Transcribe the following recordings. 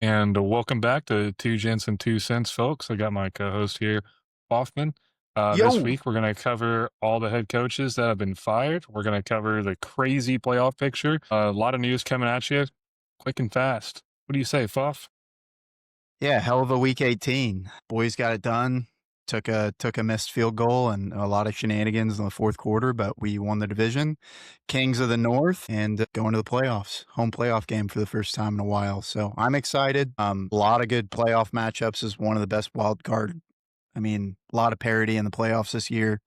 And welcome back to Two Gents and Two Cents, folks. I got my co-host here, Hoffman. This Yo, week, we're going to cover all the head coaches that have been fired. We're going to cover the crazy playoff picture. A lot of news coming at you, quick and fast. What do you say, Faff? yeah, hell of a week 18. Boys got it done. Took a missed field goal and a lot of shenanigans in the fourth quarter, but we won the division. Kings of the North and going to the playoffs. Home playoff game for the first time in a while. So I'm excited. A lot of good playoff matchups. Is one of the best wild card. I mean, a lot of parity in the playoffs this year.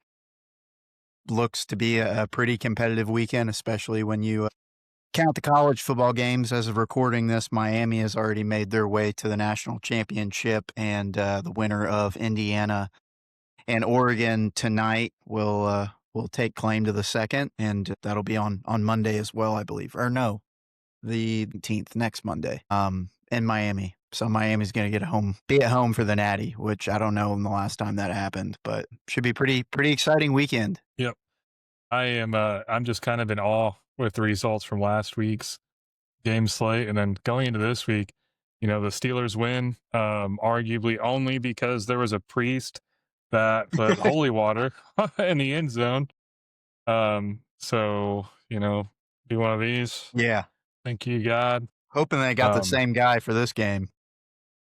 Looks to be a pretty competitive weekend, especially when you count the college football games. As of recording this, Miami has already made their way to the national championship, and the winner of Indiana and Oregon tonight will take claim to the second, and that'll be on Monday as well, I believe. Or no, the 18th, next Monday, in Miami. So Miami's going to be at home for the Natty, which I don't know when the last time that happened, but should be pretty exciting weekend. Yep. I'm just kind of in awe with the results from last week's game slate. And then going into this week, the Steelers win, arguably only because there was a priest that put holy water in the end zone. So, be one of these. Yeah, Thank you, God. hoping they got the Um, same guy for this game.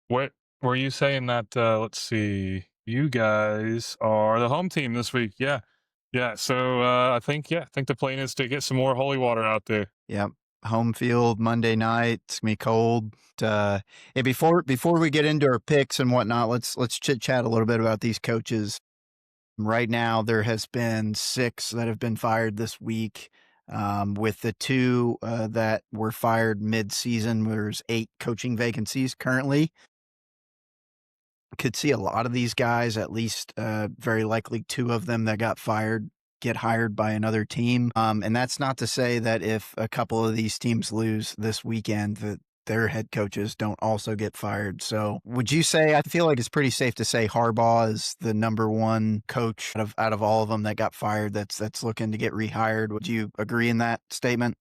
what were you saying that, let's see, you guys are the home team this week? Yeah. Yeah. So, I think the plan is to get some more holy water out there. Yep. Home field Monday night. It's gonna be cold. Hey, before we get into our picks and whatnot, let's chit chat a little bit about these coaches. Right now, there has been 6 that have been fired this week. With the 2 that were fired mid-season, there's 8 coaching vacancies currently. Could see a lot of these guys, at least very likely 2 of them that got fired, get hired by another team. And that's not to say that if a couple of these teams lose this weekend, that their head coaches don't also get fired. So would you say, I feel like it's pretty safe to say Harbaugh is the number 1 coach out of all of them that got fired that's looking to get rehired? Would you agree in that statement?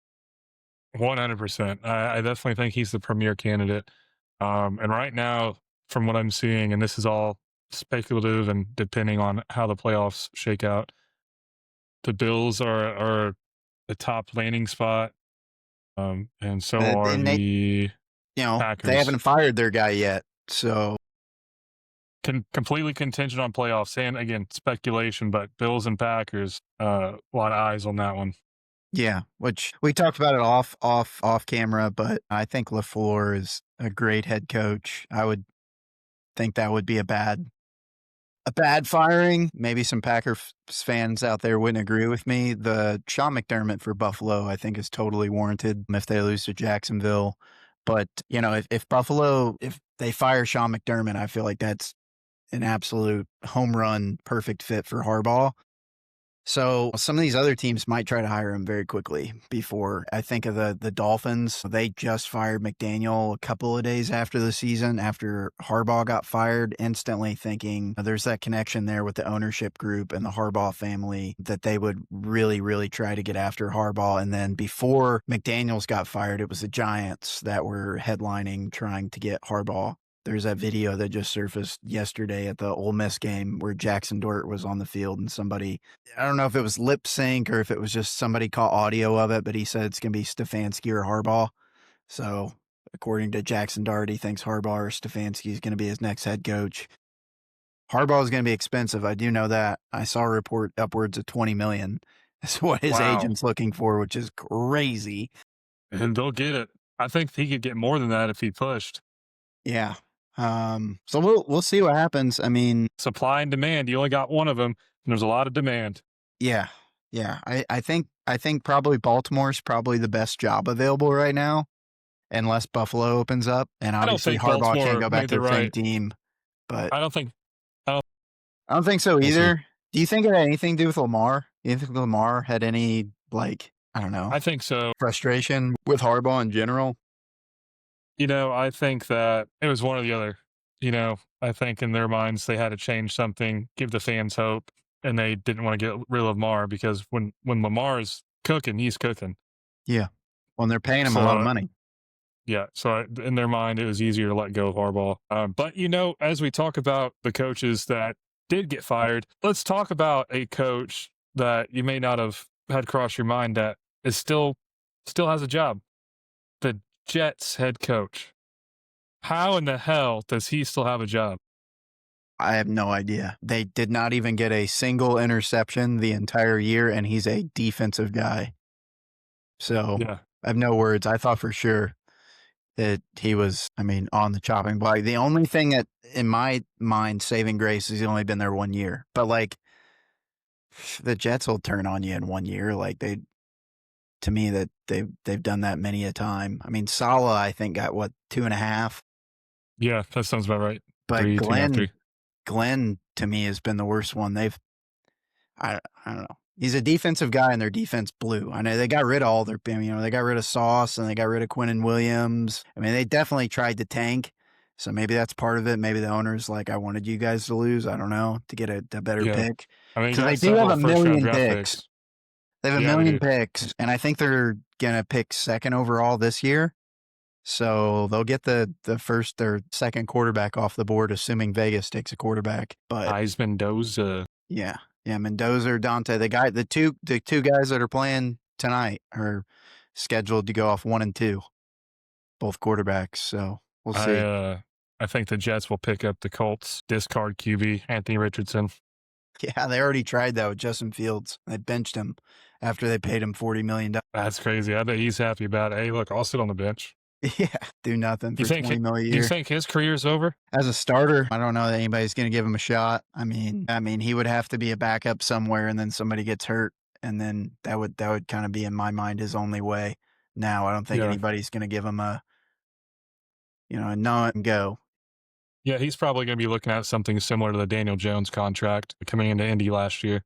100%. I definitely think he's the premier candidate. And right now, from what I'm seeing, and this is all speculative and depending on how the playoffs shake out, the Bills are the top landing spot, and so are And the they Packers. haven't fired their guy yet. So Completely contingent on playoffs, and again, speculation, but Bills and Packers, a lot of eyes on that one. yeah, which we talked about it off camera, but I think LaFleur is a great head coach. I would think that would be a bad firing. Maybe some Packers fans out there wouldn't agree with me. The Sean McDermott for Buffalo, I think, is totally warranted if they lose to Jacksonville. But if they fire Sean McDermott, I feel like that's an absolute home run, perfect fit for Harbaugh. So some of these other teams might try to hire him very quickly. Before I think of the Dolphins, they just fired McDaniel a couple of days after the season, after Harbaugh got fired, instantly thinking there's that connection there with the ownership group and the Harbaugh family that they would really, really try to get after Harbaugh. And then before McDaniels got fired, it was the Giants that were headlining trying to get Harbaugh. There's that video that just surfaced yesterday at the Ole Miss game where Jackson Dort was on the field and somebody, I don't know if it was lip sync or if it was just somebody caught audio of it, but he said it's going to be Stefanski or Harbaugh. So according to Jackson Dart, he thinks Harbaugh or Stefanski is going to be his next head coach. Harbaugh is going to be expensive. I do know that. I saw a report upwards of $20 million. That's what his Wow. agent's looking for, which is crazy. And they'll get it. I think he could get more than that if he pushed. Yeah. So we'll see what happens. I mean, Supply and demand. You only got one of them, and there's a lot of demand. yeah. I think probably Baltimore's probably the best job available right now, unless Buffalo opens up, and I don't obviously think Harbaugh Baltimore can't go back made to the the same right. team. But I don't think. I don't. I don't think so We'll see. either. Do you think it had anything to do with Lamar? Do you think Lamar had any I don't know, I think so. frustration with Harbaugh in general? I think that it was one or the other. I think in their minds they had to change something, give the fans hope, and they didn't want to get rid of Lamar because when Lamar is cooking, he's cooking. Yeah. Well, and they're paying him a lot of So money. Yeah, so in their mind, it was easier to let go of Harbaugh. But as we talk about the coaches that did get fired, let's talk about a coach that you may not have had cross your mind that is still has a job. The Jets head coach. How in the hell does he still have a job? I have no idea. They did not even get a single interception the entire year, and he's a defensive guy. So Yeah, I have no words. I thought for sure that he was, on the chopping block. The only thing that, in my mind, saving grace is he's only been there 1 year. But like, the Jets will turn on you in 1 year. Like to me, that they've done that many a time. Salah, I think, got what, 2.5. yeah, that sounds about right. But Three, 2.5, 3. Glenn to me has been the worst one. I don't know. He's a defensive guy, and their defense blew. I know they got rid of all their, they got rid of Sauce and they got rid of Quinnen Williams. They definitely tried to tank. So maybe that's part of it. Maybe the owner's like, I wanted you guys to lose. I don't know, to get a better Yeah, pick. you So got they do have several a first-round million draft picks. They have a Yeah, they million do. picks, and I think they're going to pick second overall this year. So they'll get the first or second quarterback off the board, assuming Vegas takes a quarterback. But Heisman Doza. yeah, Mendoza or Dante, the two guys that are playing tonight are scheduled to go off 1 and 2, both quarterbacks. So we'll see. I think the Jets will pick up the Colts discard QB Anthony Richardson. Yeah, they already tried that with Justin Fields. They benched him after they paid him $40 million. That's crazy. I bet he's happy about it. Hey, look, I'll sit on the bench. Yeah, do nothing for $20 million a year. You think his career's over? As a starter, I don't know that anybody's going to give him a shot. I mean, he would have to be a backup somewhere, and then somebody gets hurt, and then that would kind of be, in my mind, his only way. Now, I don't think anybody's going to give him a nod and go. Yeah, he's probably going to be looking at something similar to the Daniel Jones contract coming into Indy last year.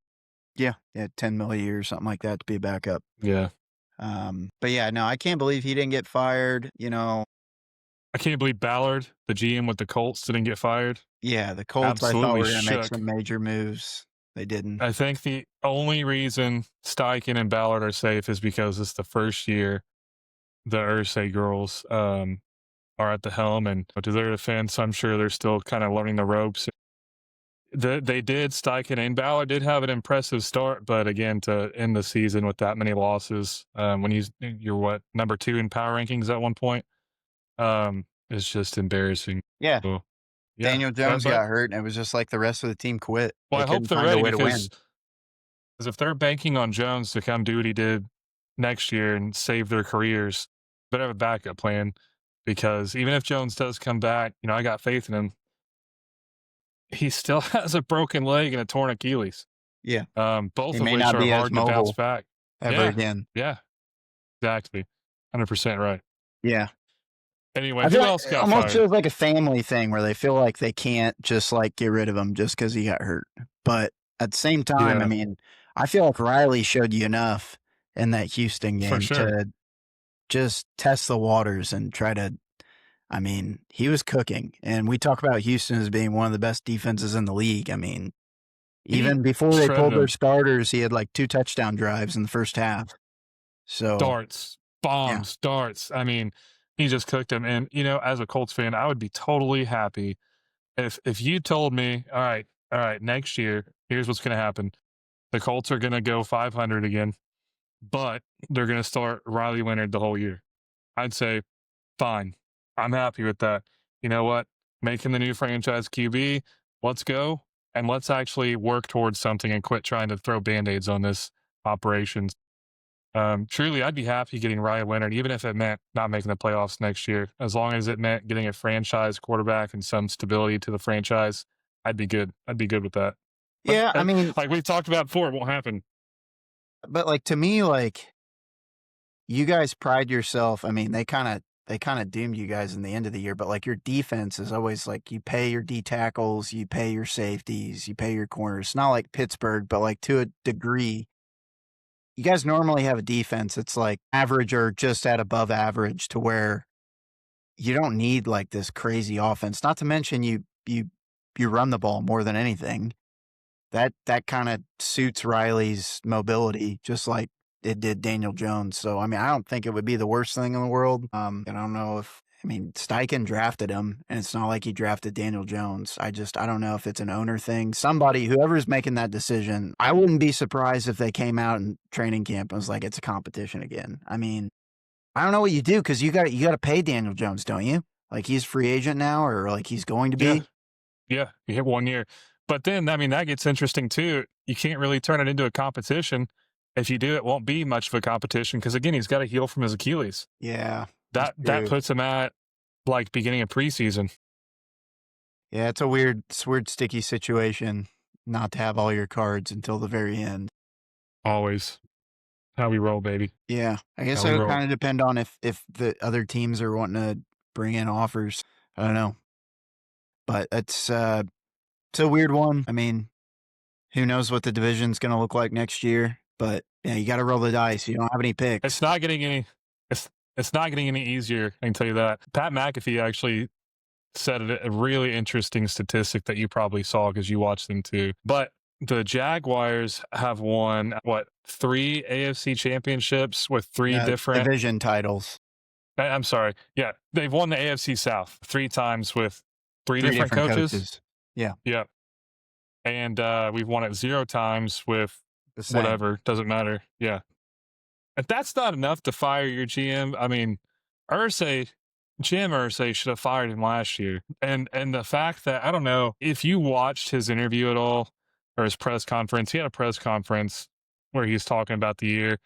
Yeah, $10 million a year or something like that to be a backup. Yeah. But yeah, no, I can't believe he didn't get fired. I can't believe Ballard, the GM with the Colts, didn't get fired. Yeah, the Colts, Absolutely I thought were going to make shook. some major moves. They didn't. I think the only reason Steichen and Ballard are safe is because it's the first year the Ursay girls are at the helm, and to their defense, I'm sure they're still kind of learning the ropes. They did, Steichen and Ballard did have an impressive start, but again, to end the season with that many losses, when you're what, number 2 in power rankings at one point, it's just embarrassing. Yeah. So, yeah. Daniel Jones got hurt, and it was just like the rest of the team quit. Well, I hope they're ready because win. if they're banking on Jones to come do what he did next year and save their careers, better have a backup plan, because even if Jones does come back, I got faith in him. He still has a broken leg and a torn Achilles. Yeah. Both of which are hard to bounce back. Ever again. Yeah. Exactly. 100% right. Yeah. Anyway, who else got almost fired? feels like a family thing where they feel like they can't just get rid of him just because he got hurt. But at the same time, I feel like Riley showed you enough in that Houston game to just test the waters and try to. He was cooking, and we talk about Houston as being one of the best defenses in the league. Even before they pulled their starters, he had 2 touchdown drives in the first half. So darts, bombs, darts. He just cooked him. And, as a Colts fan, I would be totally happy if you told me, all right, next year, here's what's going to happen. The Colts are going to go 500 again, but they're going to start Riley Leonard the whole year. I'd say, fine. I'm happy with that. You know what? Making the new franchise QB, let's go. And let's actually work towards something and quit trying to throw Band-Aids on this operations. Truly, I'd be happy getting Riley Leonard, even if it meant not making the playoffs next year. As long as it meant getting a franchise quarterback and some stability to the franchise, I'd be good. I'd be good with that. But, yeah, like we talked about before, it won't happen. But to me, you guys pride yourself. They kind of doomed you guys in the end of the year, but your defense is always you pay your D tackles, you pay your safeties, you pay your corners. It's not like Pittsburgh, but to a degree. You guys normally have a defense that's average or just at above average, to where you don't need this crazy offense. Not to mention you run the ball more than anything. That kind of suits Riley's mobility, just like it did Daniel Jones. So, I mean, I don't think it would be the worst thing in the world. And I don't know if, I mean, Steichen drafted him, and it's not like he drafted Daniel Jones. I don't know if it's an owner thing. Somebody, whoever's making that decision, I wouldn't be surprised if they came out in training camp and was like, it's a competition again. I mean, I don't know what you do because you got to pay Daniel Jones, don't you? Like he's free agent now, or like he's going to Yeah. be. Yeah. You hit 1 year. But then, I mean, that gets interesting too. You can't really turn it into a competition. If you do, it won't be much of a competition because, again, he's got to heal from his Achilles. Yeah, That puts him at like beginning of preseason. yeah. It's a weird, sticky situation not to have all your cards until the very end. Always how we roll, baby. Yeah, I guess How we it would roll. kind of depend on if the other teams are wanting to bring in offers. I don't know, but it's a weird one. I mean, who knows what the division's going to look like next year? But yeah, you got to roll the dice. You don't have any picks. It's not getting any. It's not getting any easier. I can tell you that. Pat McAfee actually said a really interesting statistic that you probably saw because you watched them too. But the Jaguars have won 3 AFC championships with 3 different division titles. I'm sorry. Yeah, they've won the AFC South 3 times with 3 different coaches. Yeah. Yeah. And we've won it 0 times with whatever. Doesn't matter. Yeah. If that's not enough to fire your GM, I mean, Jim Irsay should have fired him last year. And the fact that, I don't know, if you watched his interview at all or his press conference, he had a press conference where he's talking about the year.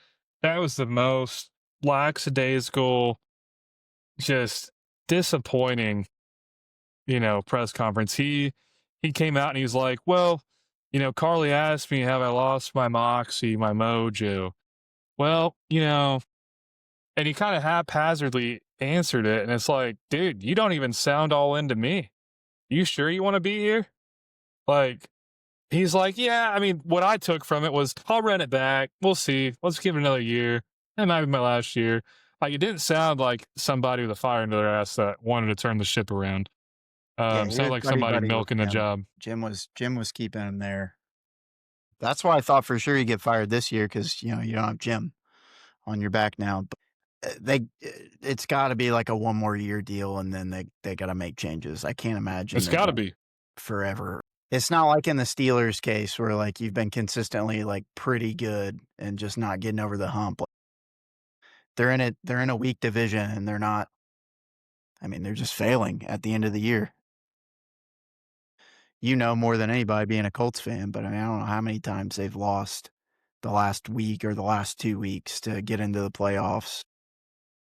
That was the most lackadaisical, just disappointing, press conference. He came out and he's like, well, Carly asked me, have I lost my moxie, my mojo? Well, and he kind of haphazardly answered it. And it's like, dude, you don't even sound all into me. You sure you want to be here? Like, he's like, yeah, I mean, what I took from it was, I'll run it back. We'll see. Let's give it another year. That might be my last year. Like, it didn't sound like somebody with a fire under their ass that wanted to turn the ship around. Sounded like somebody milking the job. Jim was keeping him there. That's why I thought for sure he'd get fired this year because, you don't have Jim on your back now. But it's got to be like a 1 more year deal, and then they got to make changes. I can't imagine. It's got to be forever. It's not like in the Steelers case where like you've been consistently like pretty good and just not getting over the hump. They're in a weak division and they're not. I mean, they're just failing at the end of the year. More than anybody being a Colts fan, but I mean, I don't know how many times they've lost the last week or the last 2 weeks to get into the playoffs.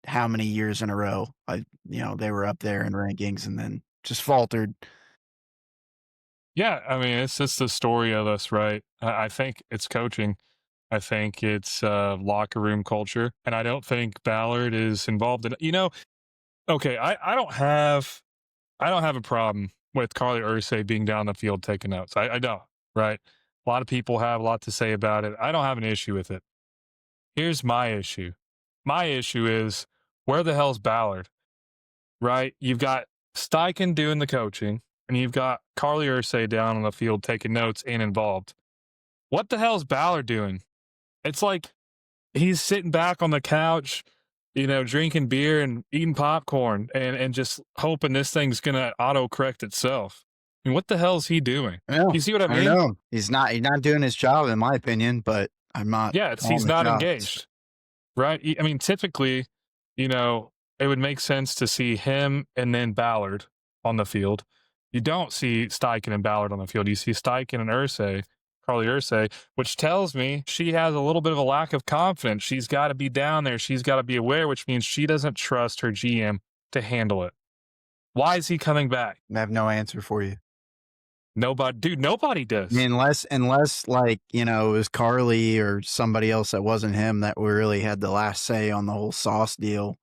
How many years in a row? They were up there in rankings and then just faltered. Yeah, I mean, it's just the story of us, right? I think it's coaching. I think it's locker room culture, and I don't think Ballard is involved in it. Okay, I don't have a problem with Carly Ursay being down the field taking notes. I don't, right? A lot of people have a lot to say about it. I don't have an issue with it. Here's my issue. My issue is, where the hell's Ballard, right? You've got Steichen doing the coaching, and you've got Carly Ursay down on the field taking notes and involved. What the hell's Ballard doing? It's like he's sitting back on the couch, drinking beer and eating popcorn and just hoping this thing's going to auto-correct itself. I mean, what the hell is he doing? Yeah, you see what I mean? I know. He's not doing his job, in my opinion, but I'm not. Yeah, he's not engaged, right? I mean, typically, it would make sense to see him and then Ballard on the field. You don't see Steichen and Ballard on the field. You see Steichen and Carly Ursay, which tells me she has a little bit of a lack of confidence. She's got to be down there. She's got to be aware, which means she doesn't trust her GM to handle it. Why is he coming back? I have no answer for you. Nobody does. I mean, unless like, it was Carly or somebody else that wasn't him that really had the last say on the whole Sauce deal.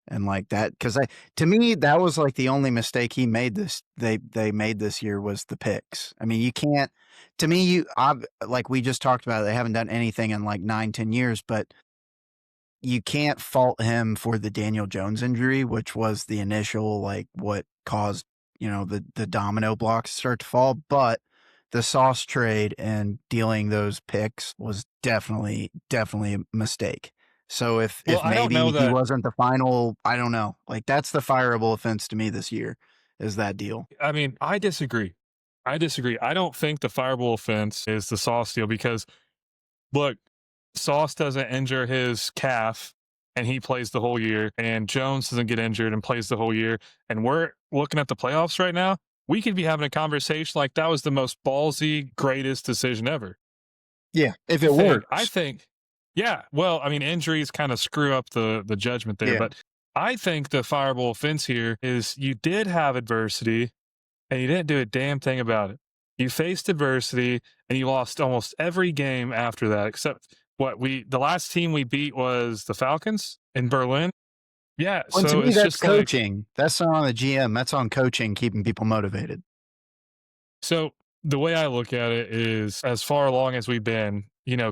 And like that, because to me, that was like the only mistake he made they made this year was the picks. I mean, you can't, to me, like we just talked about, they haven't done anything in like 9-10 years, but you can't fault him for the Daniel Jones injury, which was the initial, like what caused, the domino blocks to start to fall. But the Sauce trade and dealing those picks was definitely a mistake. So Well, if I don't know maybe he that. wasn't the final, I don't know. Like that's the fireable offense to me this year is that deal. I mean, I disagree. I disagree. I don't think the fireable offense is the Sauce deal because look, Sauce doesn't injure his calf and he plays the whole year, and Jones doesn't get injured and plays the whole year. And we're looking at the playoffs right now. We could be having a conversation like that was the most ballsy, greatest decision ever. Yeah, if it works. I think, yeah. Well, I mean, injuries kind of screw up the judgment there, Yeah. but I think the fireable offense here is you did have adversity and you didn't do a damn thing about it. You faced adversity and you lost almost every game after that, except the last team we beat was the Falcons in Berlin. Yeah. Well, to So me, it's that's just like, coaching. That's not on the GM. That's on coaching, keeping people motivated. so the way I look at it is as far along as we've been,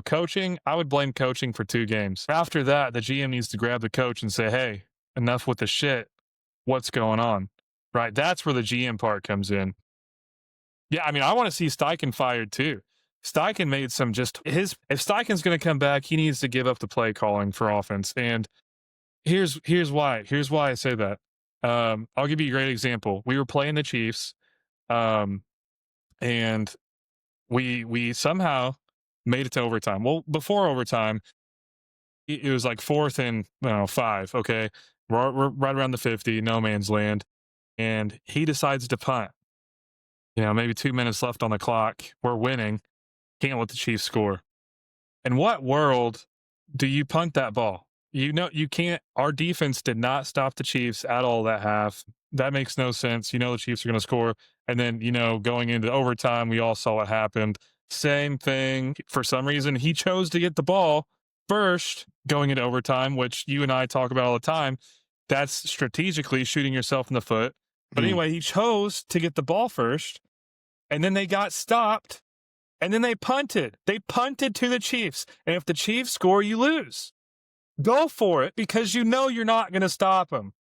coaching, I would blame coaching for 2 games. After that, the GM needs to grab the coach and say, hey, enough with the shit. What's going on? Right. That's where the GM part comes in. Yeah, I mean, I want to see Steichen fired too. Steichen made some if Steichen's going to come back, he needs to give up the play calling for offense. And here's why. Here's why I say that. I'll give you a great example. We were playing the Chiefs, and we somehow made it to overtime. Well, before overtime, it was like 4th and 5. Okay, we're right around the 50, no man's land, and he decides to punt. Maybe 2 minutes left on the clock. We're winning. Can't let the Chiefs score. In what world do you punt that ball? You can't. Our defense did not stop the Chiefs at all that half. That makes no sense. The Chiefs are going to score. And then, going into overtime, we all saw what happened. Same thing. For some reason, he chose to get the ball first going into overtime, which you and I talk about all the time. That's strategically shooting yourself in the foot. But anyway, he chose to get the ball first, and then they got stopped, and then they punted. They punted to the Chiefs. And if the Chiefs score, you lose. Go for it because you're not going to stop them.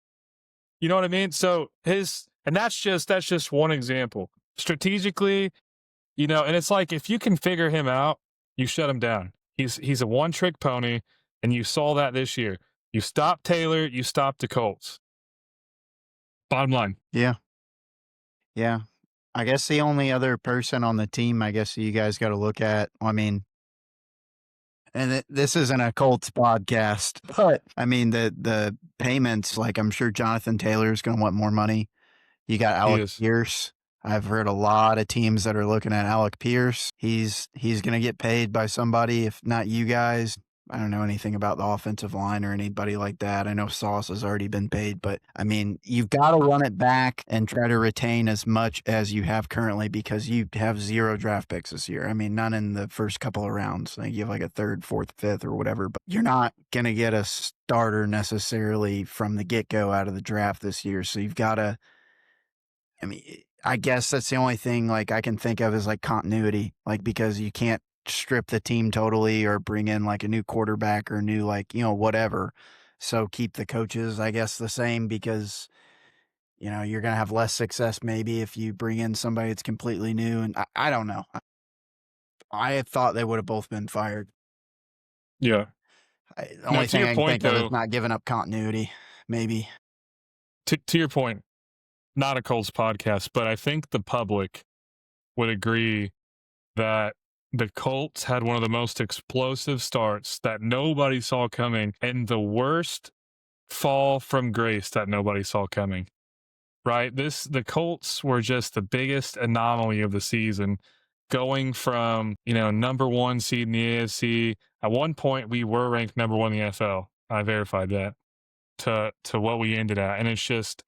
You know what I mean? So and that's just one example. Strategically, and it's like if you can figure him out, you shut him down. He's a one-trick pony, and you saw that this year. You stopped Taylor, you stopped the Colts. Bottom line. Yeah. Yeah. I guess the only other person on the team, I guess you guys got to look at, I mean, and this isn't a Colts podcast, but I mean, the payments, like I'm sure Jonathan Taylor is going to want more money. You got Alec Pierce. I've heard a lot of teams that are looking at Alec Pierce. He's going to get paid by somebody, if not you guys. I don't know anything about the offensive line or anybody like that. I know Sauce has already been paid, but I mean, you've got to run it back and try to retain as much as you have currently because you have 0 draft picks this year. I mean, none in the first couple of rounds. Like you have like a 3rd, 4th, 5th or whatever, but you're not going to get a starter necessarily from the get-go out of the draft this year. So you've got to, I mean, I guess that's the only thing like I can think of is like continuity, like because you can't strip the team totally or bring in like a new quarterback or new whatever. So keep the coaches, I guess, the same because you're going to have less success maybe if you bring in somebody that's completely new. And I don't know. I thought they would have both been fired. Yeah. The only thing I can think of is not giving up continuity, maybe. To your point, not a Colts podcast, but I think the public would agree that the Colts had one of the most explosive starts that nobody saw coming and the worst fall from grace that nobody saw coming. Right? The Colts were just the biggest anomaly of the season, going from, number 1 seed in the AFC. At one point, we were ranked number 1 in the NFL. I verified that to what we ended at. And it's just,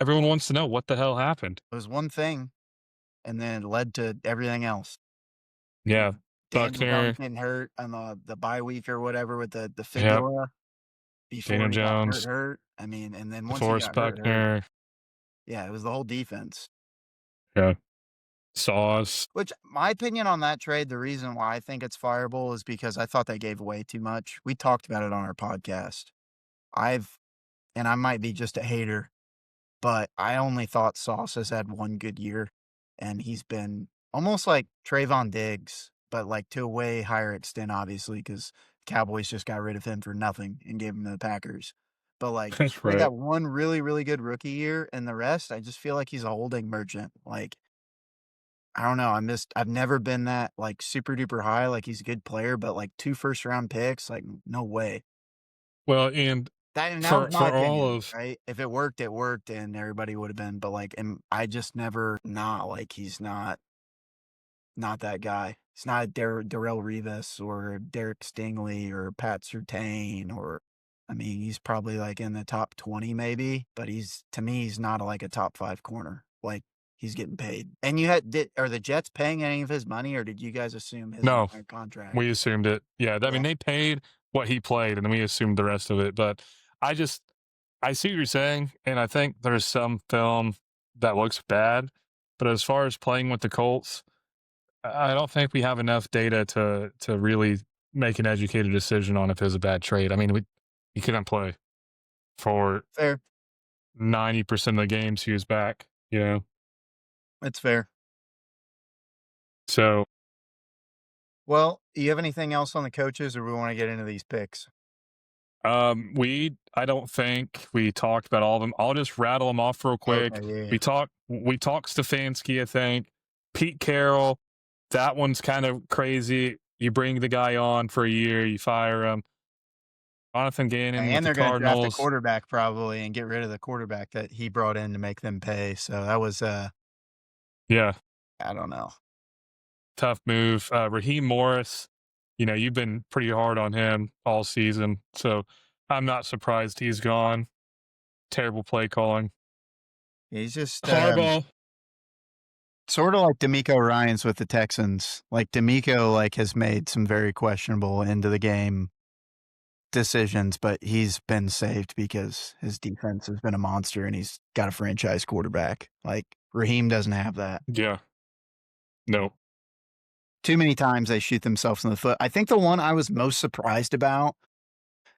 everyone wants to know what the hell happened. It was one thing, and then it led to everything else. Yeah. Buckner getting hurt on the bye week or whatever with the fibula before Daniel he Jones. got hurt. I mean, and then once Forrest he got Buckner. hurt, yeah, it was the whole defense. Yeah. Sauce. Which my opinion on that trade, the reason why I think it's fireable is because I thought they gave away too much. We talked about it on our podcast. And I might be just a hater, but I only thought Sauce has had one good year. and he's been almost like Trayvon Diggs, but like to a way higher extent, obviously, because Cowboys just got rid of him for nothing and gave him to the Packers. But like he's That's played right. that one really, really good rookie year, and the rest, I just feel like he's a holding merchant. Like I don't know, I've never been that like super duper high. Like he's a good player, but like 2 first round picks, like no way. Well, and That was my for all opinion, of right? If it worked, it worked, and everybody would have been. But like, and I just never not like he's not that guy. He's not Darrell Rivas or Derek Stingley or Pat Surtain or I mean, he's probably like in the top 20 maybe, but he's to me, he's not like a top 5 corner. Like he's getting paid. And you had are the Jets paying any of his money or did you guys assume his no, entire contract? we assumed it. Yeah, I Yeah, mean they paid what he played, and then we assumed the rest of it. But I just I see what you're saying, and I think there's some film that looks bad. But as far as playing with the Colts, I don't think we have enough data to really make an educated decision on if it was a bad trade. I mean, he couldn't play for fair. 90% of the games he was back, you know? It's fair. So, Well, do you have anything else on the coaches or we want to get into these picks? I don't think we talked about all of them. I'll just rattle them off real Okay, quick. yeah. We talked Stefanski, I think. Pete Carroll, that one's kind of crazy. You bring the guy on for a year, you fire him. Jonathan Gannon with And the they're gonna draft a Cardinals. quarterback probably and get rid of the quarterback that he brought in to make them pay, so that was, Yeah, I don't know. tough move. Raheem Morris, you know, you've been pretty hard on him all season. So I'm not surprised he's gone. Terrible play calling. He's just, Harbaugh, sorta like D'Amico Ryans with the Texans. Like, D'Amico, like, has made some very questionable end of the game decisions, but he's been saved because his defense has been a monster and he's got a franchise quarterback. Like, Raheem doesn't have that. yeah, no. Too many times they shoot themselves in the foot. I think the one I was most surprised about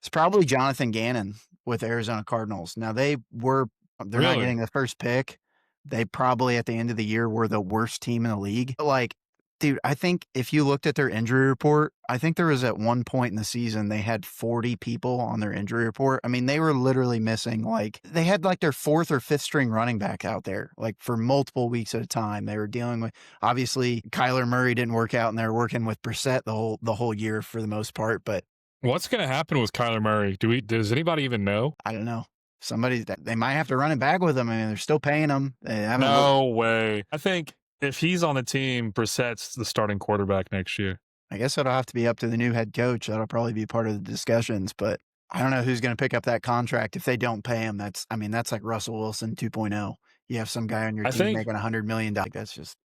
is probably Jonathan Gannon with Arizona Cardinals. Now they're not Really? getting the first pick. They probably at the end of the year were the worst team in the league. But like, dude, I think if you looked at their injury report, I think there was at one point in the season they had 40 people on their injury report. I mean, they were literally missing like they had like their 4th or 5th string running back out there, like for multiple weeks at a time. They were dealing with obviously Kyler Murray didn't work out and they're working with Brissett the whole year for the most part, but What's going to happen with Kyler Murray? Does anybody even know? I don't know. Somebody that they might have to run it back with him. I mean, they're still paying him. They haven't looked. No way. I think if he's on the team, Brissett's the starting quarterback next year. I guess it'll have to be up to the new head coach. That'll probably be part of the discussions, but I don't know who's going to pick up that contract if they don't pay him. That's like Russell Wilson 2.0. You have some guy on your I team think making $100 million. That's just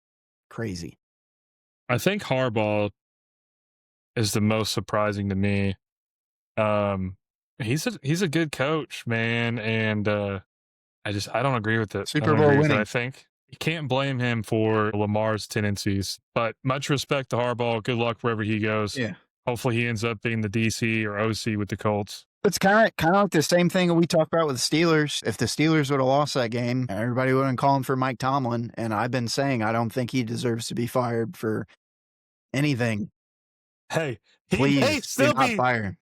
crazy. I think Harbaugh is the most surprising to me. Um, he's a good coach, man, and I don't agree with it. I Super don't Bowl agree with it. I winning. think you can't blame him for Lamar's tendencies, but much respect to Harbaugh. Good luck wherever he goes. Yeah. Hopefully, he ends up being the DC or OC with the Colts. It's kind of like the same thing we talked about with the Steelers. If the Steelers would have lost that game, everybody would have called for Mike Tomlin. And I've been saying I don't think he deserves to be fired for anything. Hey, Please do not fire him.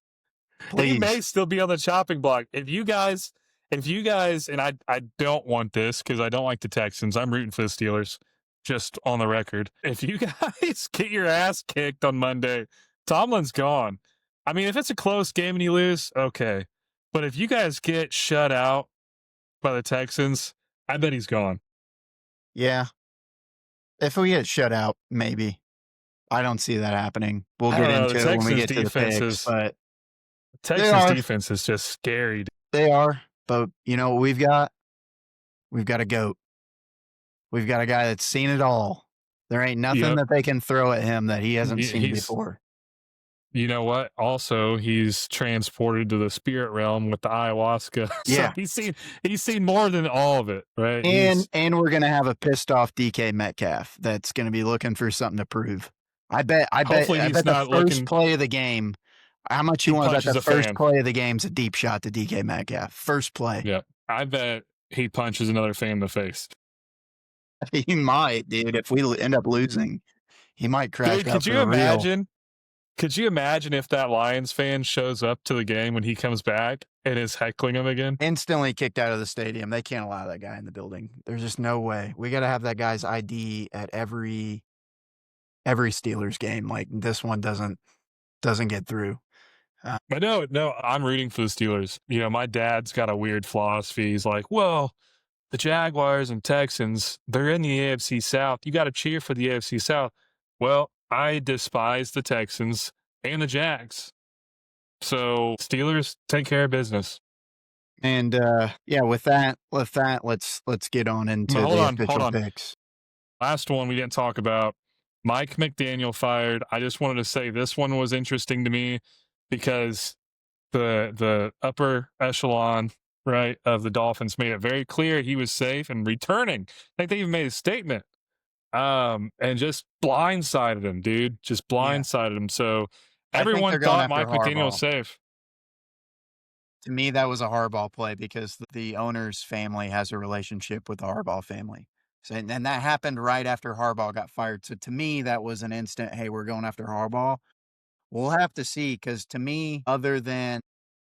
he may Please. still be on the chopping block. If you guys, and I don't want this because I don't like the Texans. I'm rooting for the Steelers, just on the record. If you guys get your ass kicked on Monday, Tomlin's gone. I mean, if it's a close game and you lose, okay. But if you guys get shut out by the Texans, I bet he's gone. Yeah. If we get shut out, maybe. I don't see that happening. We'll I get don't know. into The it when we Texans get to the defense picks, is but Texans defense is just scary. They are. But you know what we've got? We've got a GOAT. We've got a guy that's seen it all. There ain't nothing Yep. that they can throw at him that he hasn't seen before. You know what? Also, he's transported to the spirit realm with the ayahuasca. Yeah. So he's seen more than all of it, right? And we're gonna have a pissed off DK Metcalf that's gonna be looking for something to prove. I bet the first play of the game. How much you want to bet the first play of the game's a deep shot to DK Metcalf? First play. Yeah. I bet he punches another fan in the face. He might, dude. If we end up losing, he might crash Dude, out could you for real. imagine? Could you imagine if that Lions fan shows up to the game when he comes back and is heckling him again? Instantly kicked out of the stadium. They can't allow that guy in the building. There's just no way. We got to have that guy's ID at every Steelers game. Like this one doesn't get through. But no, I'm rooting for the Steelers. You know, my dad's got a weird philosophy. He's like, well, the Jaguars and Texans, they're in the AFC South. You got to cheer for the AFC South. Well, I despise the Texans and the Jags. So Steelers take care of business. And yeah, with that, let's get on into But the hold official on. picks. Last one we didn't talk about. Mike McDaniel fired. I just wanted to say this one was interesting to me because the upper echelon, right, of the Dolphins made it very clear he was safe and returning. I think they even made a statement. And just blindsided him, dude. Just blindsided him. So I think everyone they're going thought after Mike McDaniel was Harbaugh. safe. To me, that was a Harbaugh play because the owner's family has a relationship with the Harbaugh family. So, and that happened right after Harbaugh got fired. So to me, that was an instant, hey, we're going after Harbaugh. We'll have to see because to me, other than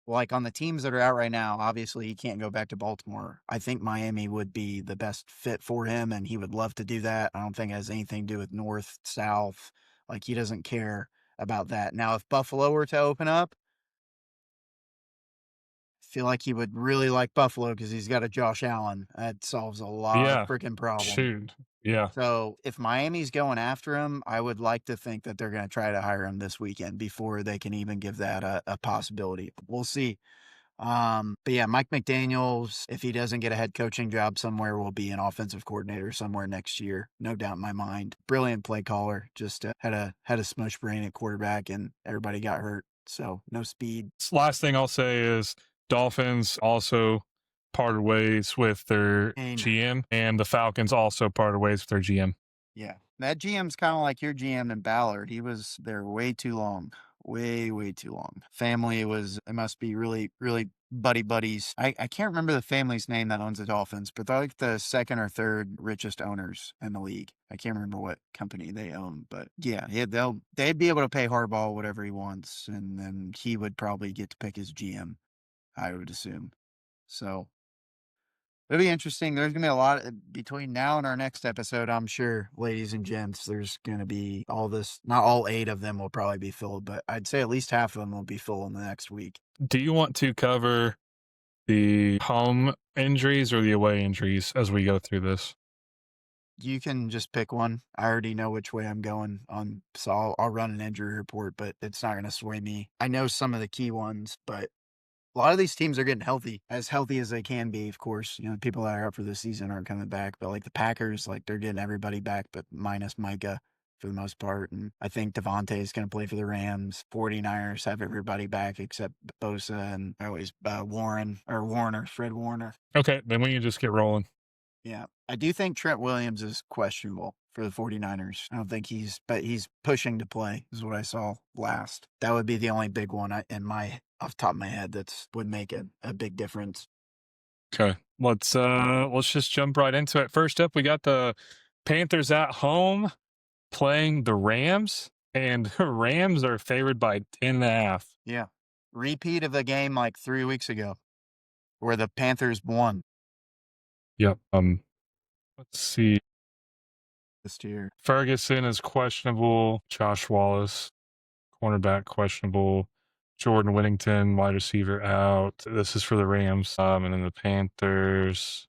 like on the teams that are out right now, obviously he can't go back to Baltimore. I think Miami would be the best fit for him, and he would love to do that. I don't think it has anything to do with north, south. Like he doesn't care about that. Now, if Buffalo were to open up, I feel like he would really like Buffalo because he's got a Josh Allen. That solves a lot of Yeah. freaking problems. Shoot. Yeah. So if Miami's going after him, I would like to think that they're going to try to hire him this weekend before they can even give that a possibility. We'll see. But yeah, Mike McDaniels, if he doesn't get a head coaching job somewhere, will be an offensive coordinator somewhere next year. No doubt in my mind. Brilliant play caller. Just had a smush brain at quarterback and everybody got hurt. So no speed. Last thing I'll say is Dolphins also parted ways with their GM, and the Falcons also parted ways with their GM. Yeah. That GM's kind of like your GM in Ballard. He was there way too long. Way too long. Family it must be really, really buddies. I can't remember the family's name that owns the Dolphins, but they're like the second or third richest owners in the league. I can't remember what company they own, but yeah, they'd be able to pay Harbaugh whatever he wants, and then he would probably get to pick his GM, I would assume. So it'll be interesting. There's going to be a lot between now and our next episode, I'm sure, ladies and gents. There's going to be all this. Not all 8 of them will probably be filled, but I'd say at least half of them will be full in the next week. Do you want to cover the home injuries or the away injuries as we go through this? You can just pick one. I already know which way I'm going on, so I'll run an injury report, but it's not going to sway me. I know some of the key ones, but a lot of these teams are getting healthy as they can be, of course. You know, the people that are up for the season aren't coming back, but like the Packers, like they're getting everybody back, but minus Micah for the most part. And I think Devontae is going to play for the Rams. 49ers have everybody back except Bosa and always Fred Warner. Okay, then we can just get rolling. Yeah. I do think Trent Williams is questionable for the 49ers. I don't think but he's pushing to play is what I saw last. That would be the only big one off the top of my head would make a big difference. Okay, let's just jump right into it. First up, we got the Panthers at home playing the Rams, and the Rams are favored by 10.5. Yeah. Repeat of the game like 3 weeks ago where the Panthers won. Yep. Let's see. This year. Ferguson is questionable. Josh Wallace, cornerback, questionable. Jordan Whittington, wide receiver, out. This is for the Rams. And then the Panthers,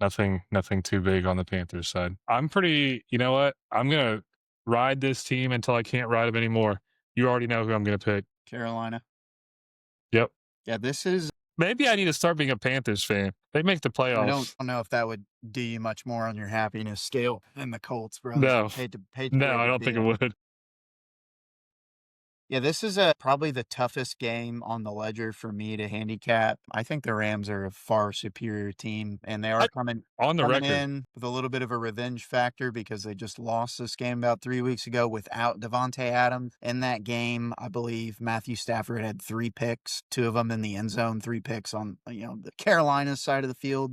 nothing too big on the Panthers side. You know what? I'm going to ride this team until I can't ride them anymore. You already know who I'm going to pick. Carolina. Yep. Yeah, this is. Maybe I need to start being a Panthers fan. They make the playoffs. I don't know if that would do you much more on your happiness scale than the Colts, bro. No. Hate to No, I don't think it would. Yeah, this is probably the toughest game on the ledger for me to handicap. I think the Rams are a far superior team, and they are coming in with a little bit of a revenge factor because they just lost this game about 3 weeks ago without Devontae Adams. In that game, I believe Matthew Stafford had 3 picks, 2 of them in the end zone, 3 picks on the Carolina side of the field.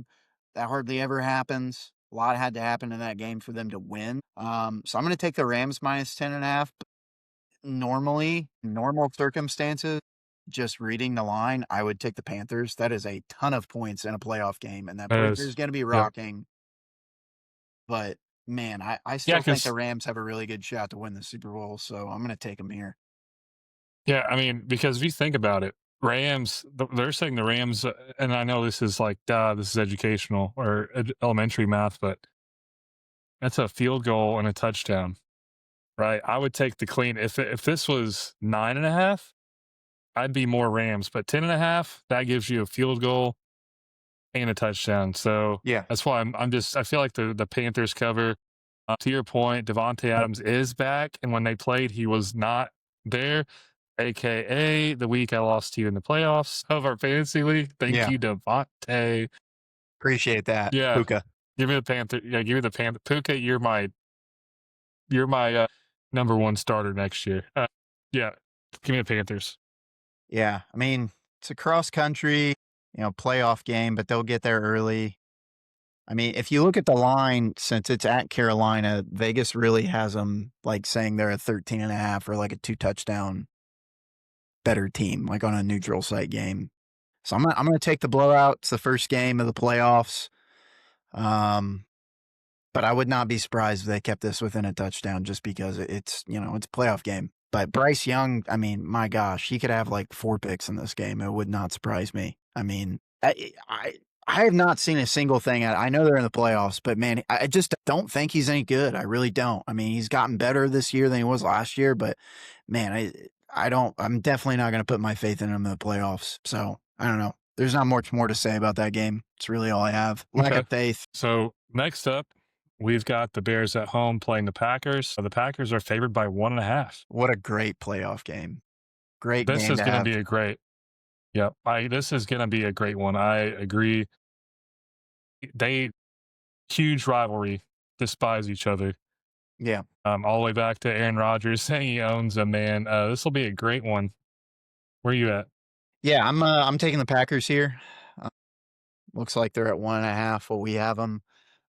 That hardly ever happens. A lot had to happen in that game for them to win. So I'm going to take the Rams minus 10.5. Normally, normal circumstances, just reading the line, I would take the Panthers. That is a ton of points in a playoff game, and that That place is is, going to be yep. rocking. But man, I Yeah, still think the because Rams have a really good shot to win the Super Bowl, so I'm going to take them here. yeah, I mean, because if you think about it, they're saying the Rams, and I know this is like, duh, this is educational or elementary math, but that's a field goal and a touchdown, right? I would take the clean. If this was 9.5, I'd be more Rams, but 10.5, that gives you a field goal and a touchdown. So Yeah. that's why I feel like the Panthers cover. To your point, Devontae Adams is back, and when they played, he was not there, aka the week I lost to you in the playoffs of our fantasy league. Thank Yeah. you, Devontae. Appreciate that, Yeah, Puka. give me the Panther. Yeah, give me the Panther. Puka, you're my number one starter next year. Yeah, give me the Panthers. Yeah. I mean, it's a cross country, playoff game, but they'll get there early. I mean, if you look at the line, since it's at Carolina, Vegas really has them like saying they're a 13.5 or like a 2 touchdown better team, like on a neutral site game. So I'm gonna take the blowout. It's the first game of the playoffs. Um, but I would not be surprised if they kept this within a touchdown just because it's a playoff game. But Bryce Young, I mean, my gosh, he could have like 4 picks in this game. It would not surprise me. I mean, I have not seen a single thing. I know they're in the playoffs, but man, I just don't think he's any good. I really don't. I mean, he's gotten better this year than he was last year, but man, I don't. I'm definitely not going to put my faith in him in the playoffs. So I don't know. There's not much more to say about that game. It's really all I have. Lack Okay. of faith. So next up, we've got the Bears at home playing the Packers. The Packers are favored by 1.5. What a great playoff game. Great This game is to going to have. be a great. Yep. This is going to be a great one. I agree. They huge rivalry, despise each other. Yeah. All the way back to Aaron Rodgers saying he owns them, man. This will be a great one. Where are you at? Yeah, I'm taking the Packers here. Uh, Looks like they're at 1.5. What we have them.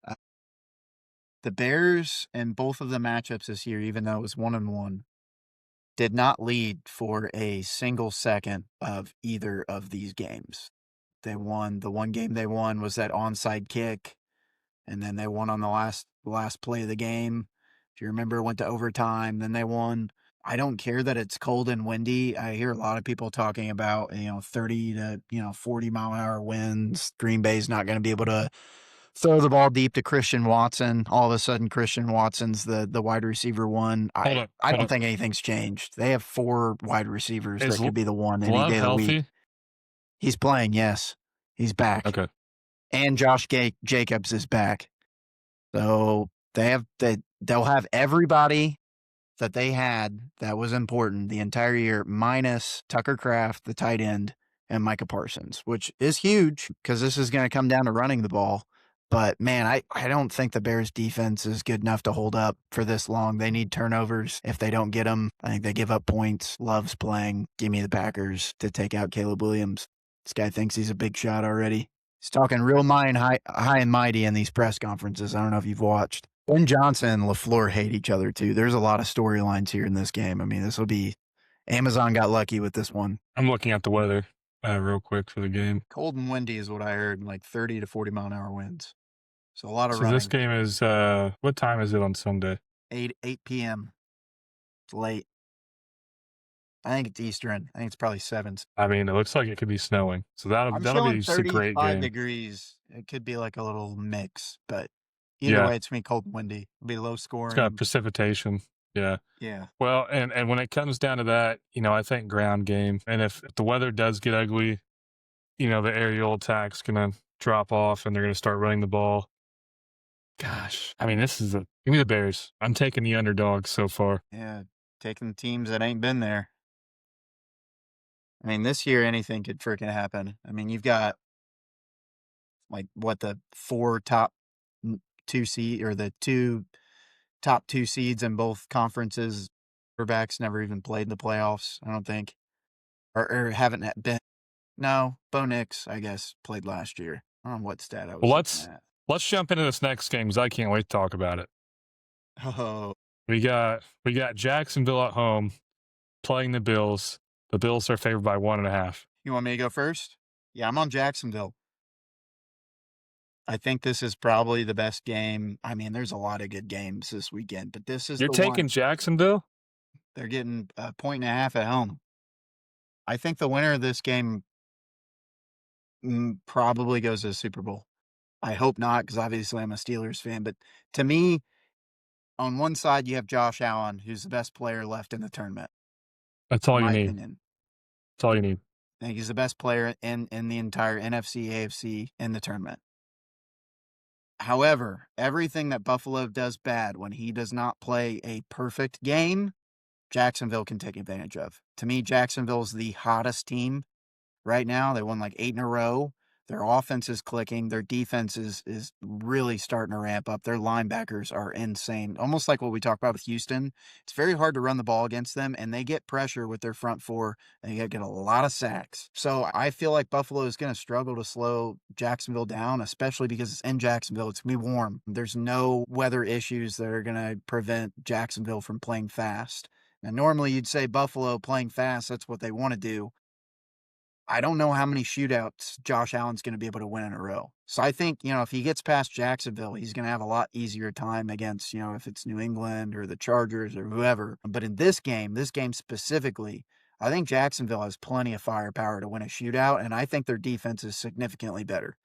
Uh, the Bears and both of the matchups this year, even though it was 1-1, did not lead for a single second of either of these games. They won. The one game they won was that onside kick, and then they won on the last play of the game. If you remember, it went to overtime. Then they won. I don't care that it's cold and windy. I hear a lot of people talking about 30 to 40-mile-an-hour winds. Green Bay's not going to be able to throw the ball deep to Christian Watson. All of a sudden, Christian Watson's the wide receiver one. Hold I up. I Hold don't up. think anything's changed. They have 4 wide receivers Is that could be the one any Love day of the week. healthy? He's playing, yes. He's back. Okay. And Josh Jacobs is back. So they'll have everybody that they had that was important the entire year, minus Tucker Kraft, the tight end, and Micah Parsons, which is huge because this is going to come down to running the ball. But man, I don't think the Bears defense is good enough to hold up for this long. They need turnovers. If they don't get them, I think they give up points. Loves playing. Give me the Packers to take out Caleb Williams. This guy thinks he's a big shot already. He's talking real high and mighty in these press conferences. I don't know if you've watched. Ben Johnson and LaFleur hate each other too. There's a lot of storylines here in this game. I mean, this will be Amazon got lucky with this one. I'm looking at the weather real quick for the game. Cold and windy is what I heard, like 30 to 40-mile-an-hour winds. So a lot of So this running. game is what time is it on Sunday? 8 p.m. It's late. I think it's Eastern. I think it's probably 7. I mean, it looks like it could be snowing. So I'm that'll be showing just a great 35 game. degrees. It could be like a little mix, but either Yeah. way, it's going to be cold and windy. It'll be low It's scoring. got precipitation. Yeah. Yeah. Well, and when it comes down to that, I think ground game. And if the weather does get ugly, the aerial attack's gonna drop off and they're gonna start running the ball. Gosh, I mean, give me the Bears. I'm taking the underdog so far. Yeah. Taking teams that ain't been there. I mean, this year anything could freaking happen. I mean, you've got like the 4 top 2 seed or the 2 top 2 seeds in both conferences. Quarterbacks never even played in the playoffs, I don't think, or haven't been. No, Bo Nix, I guess, played last year. I don't know what stat I was Well, looking at. let's jump into this next game because I can't wait to talk about it. Oh, We got Jacksonville at home playing the Bills. The Bills are favored by 1.5. you want me to go first? Yeah, I'm on Jacksonville. I think this is probably the best game. I mean, there's a lot of good games this weekend, but this is You're the taking one. Jacksonville? They're getting a point and a half at home. I think the winner of this game probably goes to the Super Bowl. I hope not, because obviously I'm a Steelers fan. But to me, on one side, you have Josh Allen, who's the best player left in the tournament, That's in all you my need. opinion. That's all you need. I think he's the best player in the entire NFC, AFC in the tournament. However, everything that Buffalo does bad when he does not play a perfect game, Jacksonville can take advantage of. To me, Jacksonville's the hottest team right now. They won like 8 in a row. Their offense is clicking. Their defense is really starting to ramp up. Their linebackers are insane. Almost like what we talked about with Houston. It's very hard to run the ball against them, and they get pressure with their front four, and they get a lot of sacks. So I feel like Buffalo is going to struggle to slow Jacksonville down, especially because it's in Jacksonville. It's going to be warm. There's no weather issues that are going to prevent Jacksonville from playing fast. Now, normally you'd say Buffalo playing fast, that's what they want to do. I don't know how many shootouts Josh Allen's going to be able to win in a row. So I think, if he gets past Jacksonville, he's going to have a lot easier time against, if it's New England or the Chargers or whoever. But in this game specifically, I think Jacksonville has plenty of firepower to win a shootout, and I think their defense is significantly better.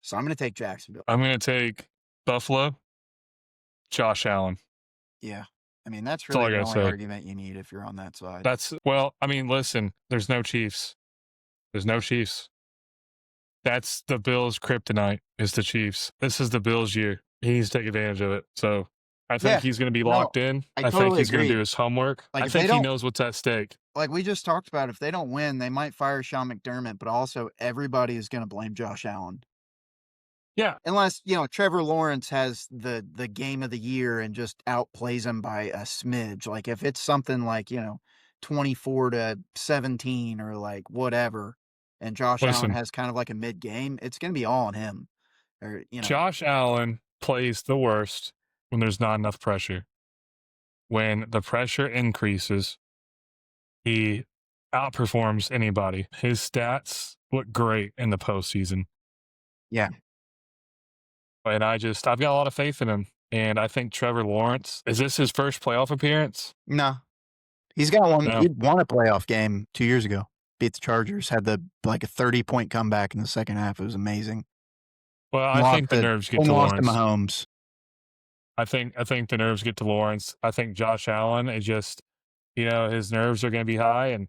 So I'm going to take Jacksonville. I'm going to take Buffalo, Josh Allen. Yeah. I mean, that's That's all really I the gotta only say. argument you need if you're on that side. Listen, there's no Chiefs. There's no Chiefs. That's the Bills' kryptonite is the Chiefs. This is the Bills' year. He needs to take advantage of it. So I think he's going to be locked in. I think totally he's going to agree. do his homework. Like, I if they think he don't- knows what's at stake. Like we just talked about, if they don't win, they might fire Sean McDermott, but also everybody is going to blame Josh Allen. Yeah. Unless, Trevor Lawrence has the game of the year and just outplays him by a smidge. Like if it's something like, 24-17 or like whatever, and Josh Allen has kind of like a mid game, it's going to be all on him. Or, Josh Allen plays the worst when there's not enough pressure. When the pressure increases, he outperforms anybody. His stats look great in the postseason. Yeah. And I've got a lot of faith in him. And I think Trevor Lawrence, is this his first playoff appearance? No. He's got one. No. He won a playoff game 2 years ago. Beat the Chargers. Had a 30-point comeback in the second half. It was amazing. Well, I think the nerves get to lost to Lawrence. Mahomes. I think the nerves get to Lawrence. I think Josh Allen is just, his nerves are going to be high, and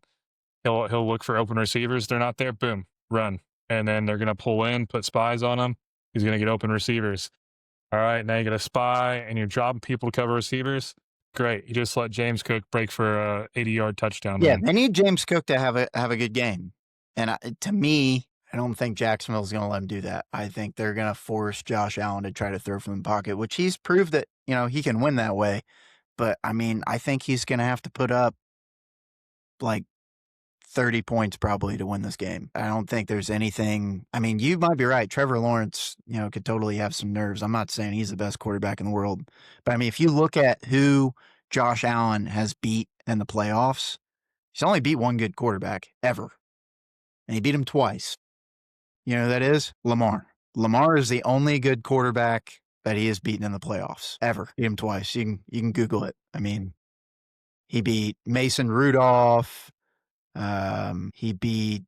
he'll look for open receivers. They're not there. Boom, run, and then they're going to pull in, put spies on him. He's going to get open receivers. All right, now you get a spy, and you're dropping people to cover receivers. Great, you just let James Cook break for a 80-yard touchdown. Yeah, they need James Cook to have a good game, and to me, I don't think Jacksonville's going to let him do that. I think they're going to force Josh Allen to try to throw from the pocket, which he's proved that, he can win that way. But, I mean, I think he's going to have to put up like 30 points probably to win this game. I don't think there's anything. I mean, you might be right. Trevor Lawrence, could totally have some nerves. I'm not saying he's the best quarterback in the world. But, I mean, if you look at who Josh Allen has beat in the playoffs, he's only beat one good quarterback ever. And he beat him twice. You know who that is? Lamar. Lamar is the only good quarterback that he has beaten in the playoffs ever. Beat him twice. You can Google it. I mean, he beat Mason Rudolph. He beat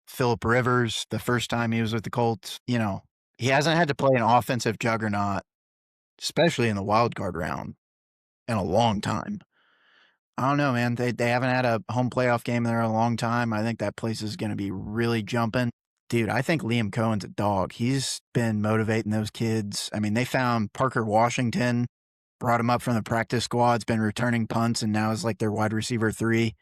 Phillip Rivers the first time he was with the Colts. He hasn't had to play an offensive juggernaut, especially in the wildcard round, in a long time. I don't know, man. They haven't had a home playoff game there in a long time. I think that place is going to be really jumping. Dude, I think Liam Cohen's a dog. He's been motivating those kids. I mean, they found Parker Washington, brought him up from the practice squad. Has been returning punts, and now is like their wide receiver 3.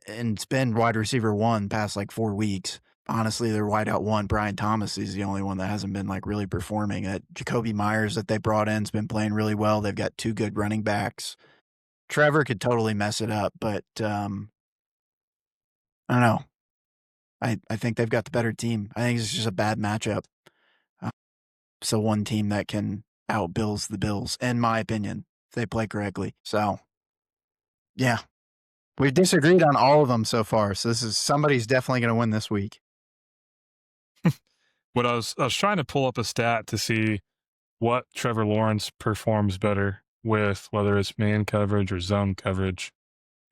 And it's been wide receiver 1 past like 4 weeks. Honestly, their wideout 1, Brian Thomas, is the only one that hasn't been like really performing. Jacoby Myers that they brought in has been playing really well. They've got 2 good running backs. Trevor could totally mess it up, but I don't know. I think they've got the better team. I think it's just a bad matchup. It's the one team that can out-Bills the Bills, in my opinion, if they play correctly. So, yeah. We've disagreed on all of them so far, so somebody's definitely going to win this week. What I was trying to pull up a stat to see what Trevor Lawrence performs better with, whether it's man coverage or zone coverage.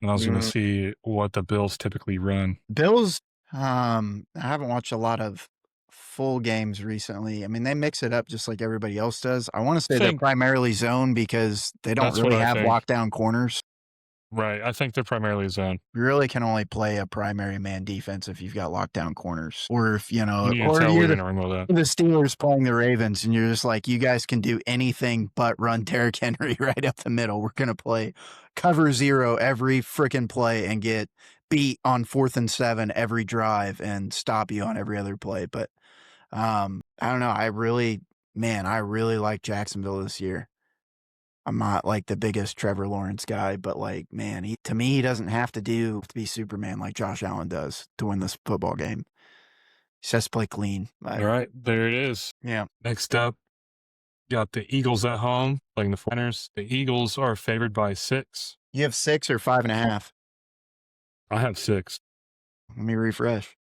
And I was going to see what the Bills typically run. Bills, I haven't watched a lot of full games recently. I mean, they mix it up just like everybody else does. I want to say they're primarily zone because they don't That's what really I have think. lockdown corners. Right. I think they're primarily zone. You really can only play a primary man defense if you've got lockdown corners, or if You need to or tell you're we the didn't ring with that. Steelers playing the Ravens, and you're just like, you guys can do anything but run Derrick Henry right up the middle. We're gonna play cover 0 every freaking play and get beat on 4th and 7 every drive and stop you on every other play. But I don't know. I really like Jacksonville this year. I'm not like the biggest Trevor Lawrence guy, but like, man, to me, he doesn't have to be Superman like Josh Allen does to win this football game. He just has to play clean. All right, there it is. Yeah. Next up, got the Eagles at home playing the 49ers. The Eagles are favored by 6. You have 6 or 5.5? I have 6. Let me refresh.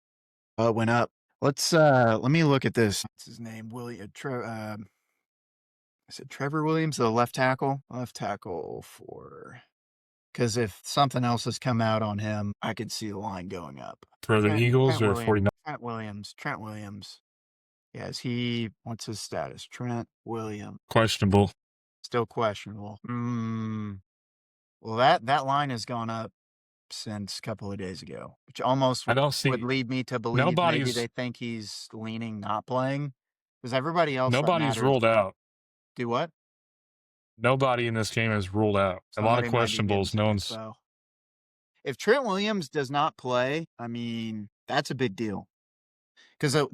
Oh, it went up. Let me look at this. What's his name? Is it Trevor Williams, the left tackle? Left tackle because if something else has come out on him, I could see the line going up. For the Eagles or 49ers? Trent Williams. Yeah, what's his status? Trent Williams. Questionable. Still questionable. Well, that line has gone up since a couple of days ago, which almost would lead me to believe maybe they think he's leaning not playing, because everybody else nobody's ruled out. Do what? Nobody in this game is ruled out. A lot of questionables. No one's. If Trent Williams does not play, I mean, that's a big deal. Because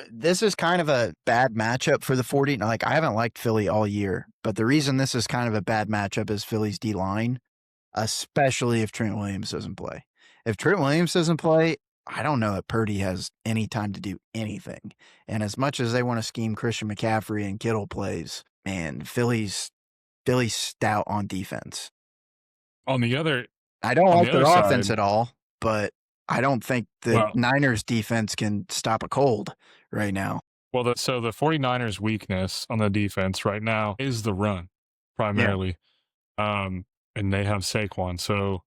this is kind of a bad matchup for the 40. Like, I haven't liked Philly all year, but the reason this is kind of a bad matchup is Philly's D-line, especially if Trent Williams doesn't play. If Trent Williams doesn't play, I don't know that Purdy has any time to do anything. And as much as they want to scheme Christian McCaffrey and Kittle plays, man, Philly's stout on defense. On the other, I don't like their offense at all, but I don't think the Niners defense can stop a cold right now. Well, so the 49ers' weakness on the defense right now is the run, primarily. Yeah. And they have Saquon. So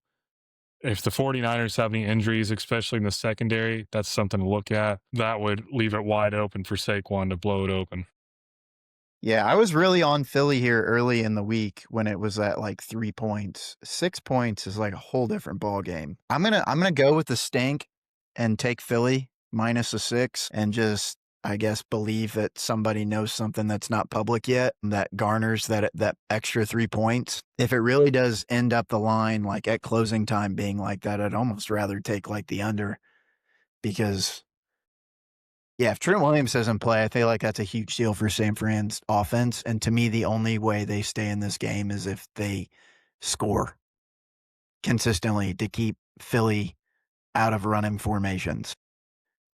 if the 49ers have any injuries, especially in the secondary, that's something to look at. That would leave it wide open for Saquon to blow it open. Yeah, I was really on Philly here early in the week when it was at like 3 points. 6 points is like a whole different ball game. I'm gonna go with the stink and take Philly minus a 6 and just, I guess, believe that somebody knows something that's not public yet that garners that extra 3 points. If it really does end up the line like at closing time being like that, I'd almost rather take like the under, because yeah, if Trent Williams doesn't play, I feel like that's a huge deal for San Fran's offense. And to me, the only way they stay in this game is if they score consistently to keep Philly out of running formations.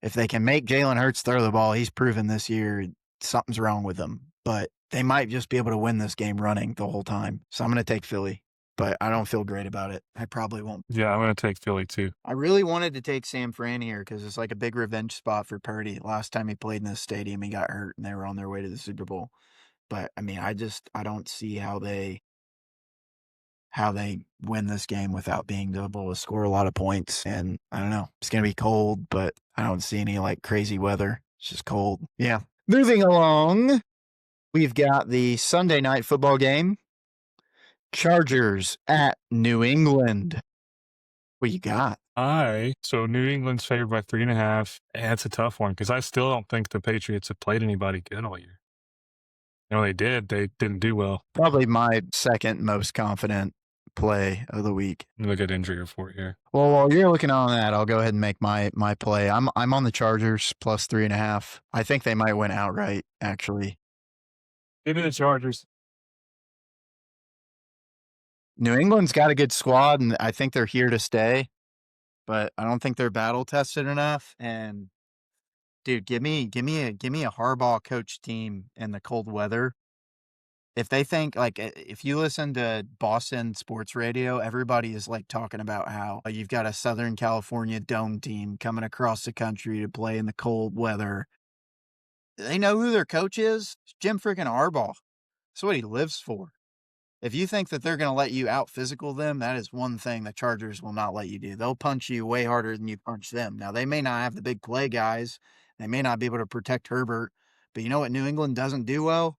If they can make Jalen Hurts throw the ball, he's proven this year something's wrong with him. But they might just be able to win this game running the whole time. So I'm going to take Philly, but I don't feel great about it. I probably won't. Yeah, I'm going to take Philly too. I really wanted to take San Fran here because it's like a big revenge spot for Purdy. Last time he played in this stadium, he got hurt and they were on their way to the Super Bowl. But I mean, I don't see how they win this game without being able to score a lot of points. And I don't know, it's going to be cold, but I don't see any like crazy weather. It's just cold. Yeah. Moving along, we've got the Sunday night football game. Chargers at New England. What you got? So New England's favored by 3.5. And that's a tough one because I still don't think the Patriots have played anybody good all year. No, they did. They didn't do well. Probably my second most confident play of the week. Look at injury report here. Well, while you're looking on that, I'll go ahead and make my play. I'm on the Chargers plus 3.5. I think they might win outright, actually. Give me the Chargers. New England's got a good squad, and I think they're here to stay, but I don't think they're battle tested enough. And Dude, give me a Harbaugh coach team in the cold weather. If they think like if you listen to Boston sports radio, everybody is like talking about how you've got a Southern California dome team coming across the country to play in the cold weather. They know who their coach is. It's Jim freaking Harbaugh. That's what he lives for. If you think that they're going to let you out physical them, that is one thing the Chargers will not let you do. They'll punch you way harder than you punch them. Now, they may not have the big play guys. They may not be able to protect Herbert. But you know what New England doesn't do well?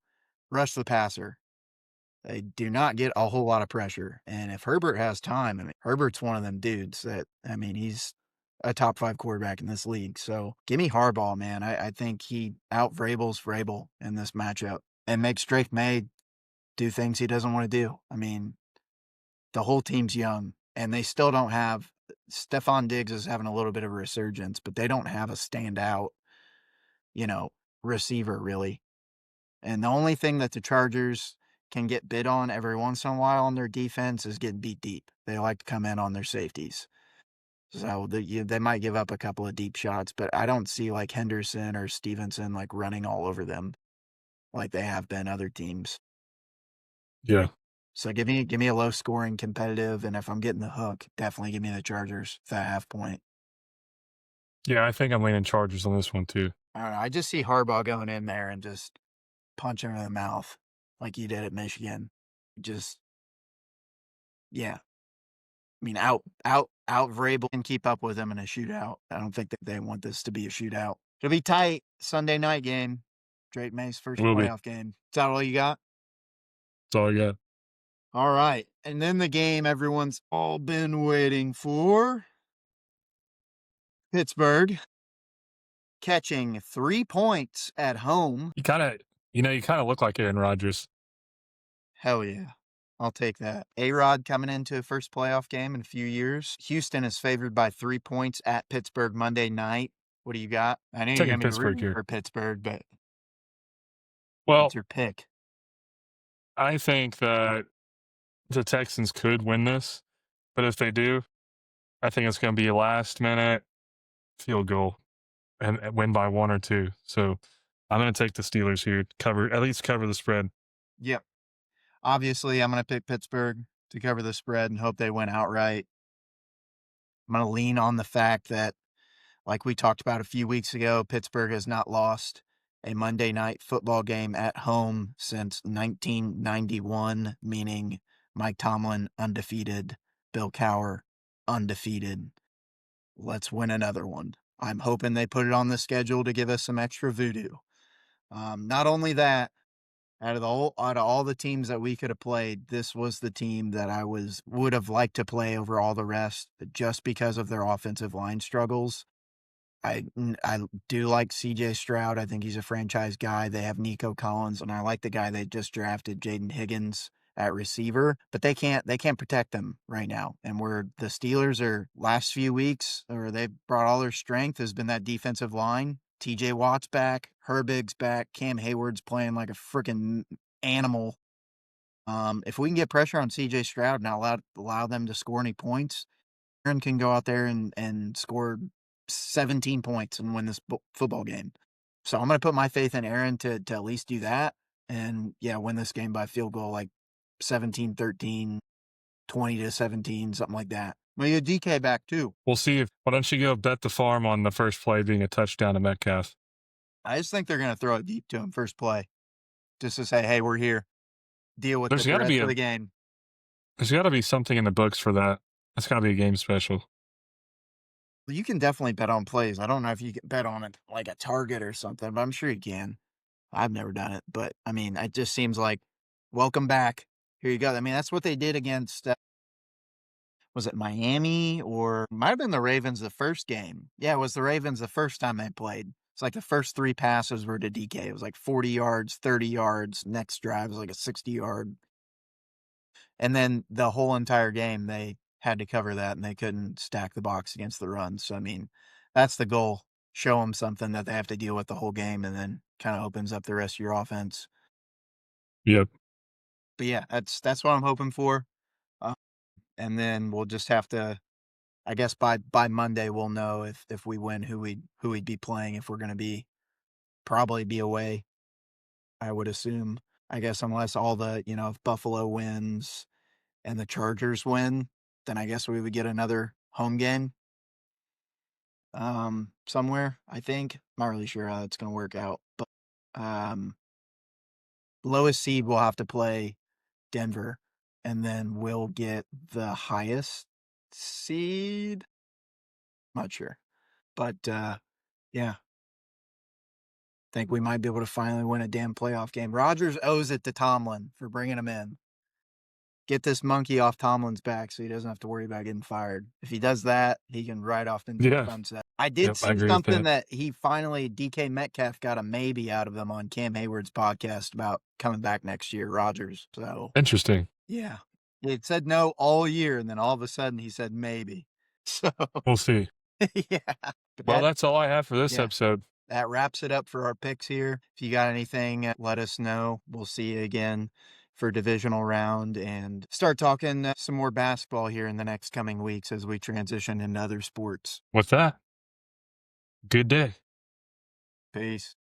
Rush the passer. They do not get a whole lot of pressure. And if Herbert has time, I mean, Herbert's one of them dudes that, I mean, he's a top 5 quarterback in this league. So give me Harbaugh, man. I think he out Vrabel's Vrabel in this matchup and makes Drake May do things he doesn't want to do. I mean, the whole team's young and they still don't have Stephon Diggs is having a little bit of a resurgence, but they don't have a standout, you know, receiver really. And the only thing that the Chargers can get bid on every once in a while on their defense is getting beat deep. They like to come in on their safeties. So they might give up a couple of deep shots, but I don't see like Henderson or Stevenson like running all over them like they have been other teams. Yeah. So give me a low scoring competitive, and if I'm getting the hook, definitely give me the Chargers for that half point. Yeah, I think I'm leaning Chargers on this one too. I don't know. I just see Harbaugh going in there and just punch him in the mouth like he did at Michigan. Just yeah. I mean, out Vrabel and keep up with him in a shootout. I don't think that they want this to be a shootout. It'll be tight. Sunday night game. Drake May's first Will be. playoff game. Is that all you got? That's all I got. All right. And then the game everyone's all been waiting for. Pittsburgh catching 3 points at home. You kind of look like Aaron Rodgers. Hell yeah. I'll take that. A-Rod coming into a first playoff game in a few years. Houston is favored by 3 points at Pittsburgh Monday night. What do you got? I know you're Taking going to be Pittsburgh rooting here. for Pittsburgh, but what's Well, your pick? I think that the Texans could win this, but if they do, I think it's going to be a last minute field goal and win by 1 or 2. So I'm going to take the Steelers here, at least cover the spread. Yep. Obviously, I'm going to pick Pittsburgh to cover the spread and hope they win outright. I'm going to lean on the fact that, like we talked about a few weeks ago, Pittsburgh has not lost a Monday night football game at home since 1991, meaning Mike Tomlin undefeated, Bill Cowher undefeated. Let's win another one. I'm hoping they put it on the schedule to give us some extra voodoo. Not only that, out of all the teams that we could have played, this was the team that I would have liked to play over all the rest, just because of their offensive line struggles. I do like CJ Stroud. I think he's a franchise guy. They have Nico Collins, and I like the guy they just drafted, Jaden Higgins, at receiver, but they can't protect them right now. And where the Steelers are last few weeks, or they've brought all their strength, has been that defensive line. TJ Watt's back, Herbig's back, Cam Hayward's playing like a freaking animal. If we can get pressure on CJ Stroud and not allow them to score any points, Aaron can go out there and score 17 points and win this football game. So I'm going to put my faith in Aaron to at least do that and, yeah, win this game by field goal, like 17-13, 20-17, something like that. Well, you DK back too. We'll see why don't you go bet the farm on the first play being a touchdown to Metcalf? I just think they're going to throw it deep to him first play just to say, hey, we're here. Deal with There's the got to rest be of the game. there's got to be something in the books for that. That's got to be a game special. You can definitely bet on plays. I don't know if you can bet on it like a target or something, but I'm sure you can. I've never done it, but I mean, it just seems like welcome back. Here you go. I mean, that's what they did against, was it Miami or might have been the Ravens the first game? Yeah, it was the Ravens the first time they played. It's like the first 3 passes were to DK. It was like 40 yards, 30 yards. Next drive was like a 60-yard. And then the whole entire game, they had to cover that and they couldn't stack the box against the run. So, I mean, that's the goal. Show them something that they have to deal with the whole game and then kind of opens up the rest of your offense. Yep. But yeah, that's what I'm hoping for. And then we'll just have to I guess by Monday we'll know if we win who we'd be playing if we're gonna probably be away, I would assume. I guess unless if Buffalo wins and the Chargers win, then I guess we would get another home game somewhere, I think. Not really sure how that's gonna work out, but um lowest seed will have to play Denver, and then we'll get the highest seed. Not sure. But yeah, think we might be able to finally win a damn playoff game. Rodgers owes it to Tomlin for bringing him in. Get this monkey off Tomlin's back so he doesn't have to worry about getting fired. If he does that, he can ride off into the Yeah. sunset. I did Yep, I see agree with something that. that he finally, DK Metcalf got a maybe out of him on Cam Hayward's podcast about coming back next year, Rodgers. So, Interesting. yeah. It said no all year, and then all of a sudden he said maybe. So, We'll see. yeah. But Well, that's all I have for this yeah. episode. That wraps it up for our picks here. If you got anything, let us know. We'll see you again for divisional round and start talking some more basketball here in the next coming weeks as we transition into other sports. With that, good day. Peace.